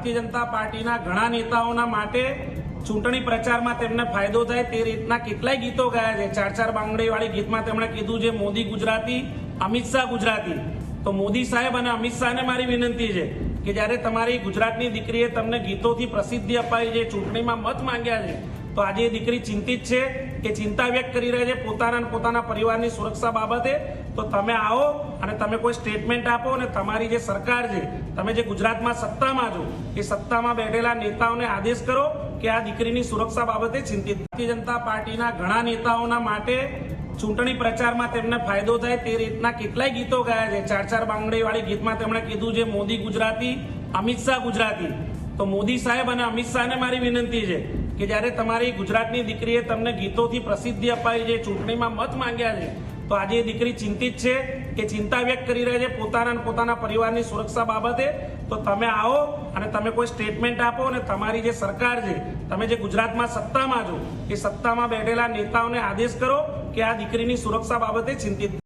ભારતીય જનતા પાર્ટીના ઘણા નેતાઓના માટે ચૂંટણી પ્રચારમાં તેમને ફાયદો થાય તે રીતના કેટલાય ગીતો ગાયા છે। ચાર ચાર બાંગડી વાળી ગીતમાં તેમણે કીધું છે મોદી ગુજરાતી, અમિત શાહ ગુજરાતી। તો મોદી સાહેબ અને અમિત શાહને મારી વિનંતી છે કે જ્યારે તમારી ગુજરાતની દીકરીએ તમને ગીતોથી પ્રસિદ્ધિ અપાઈ છે, ચૂંટણીમાં મત માંગ્યા છે, તો આજે એ દીકરી ચિંતિત છે, એ ચિંતા વ્યક્ત કરી રહી છે પોતાના અને પોતાના પરિવારની સુરક્ષા બાબતે। તો તમે આવો અને તમે કોઈ સ્ટેટમેન્ટ આપો અને તમારી જે સરકાર છે, તમે જે ગુજરાતમાં સત્તામાં છો, એ સત્તામાં બેઠેલા નેતાઓને આદેશ કરો કે આ દીકરીની સુરક્ષા બાબતે ચિંતિત। ભારતીય જનતા પાર્ટીના ઘણા નેતાઓના માટે ચૂંટણી પ્રચારમાં તેમને ફાયદો થાય તે રીતના કેટલાય ગીતો ગાયા છે। ચાર ચાર બાંગડી વાળી ગીતમાં તેમણે કીધું છે મોદી ગુજરાતી, અમિત શાહ ગુજરાતી। તો મોદી સાહેબ અને અમિત શાહને મારી વિનંતી છે કે જ્યારે તમારી ગુજરાતની દીકરીએ તમને ગીતોથી પ્રસિદ્ધિ અપાઈ છે, ચૂંટણીમાં મત માંગ્યા છે, તો આજે એ દીકરી ચિંતિત છે, એ ચિંતા વ્યક્ત કરી રહી છે પોતાના અને પોતાના પરિવારની સુરક્ષા બાબતે। તો તમે આવો અને તમે કોઈ સ્ટેટમેન્ટ આપો અને તમારી જે સરકાર છે, તમે જે ગુજરાતમાં સત્તામાં છો, એ સત્તામાં બેઠેલા નેતાઓને આદેશ કરો કે આ દીકરીની સુરક્ષા બાબતે ચિંતિત।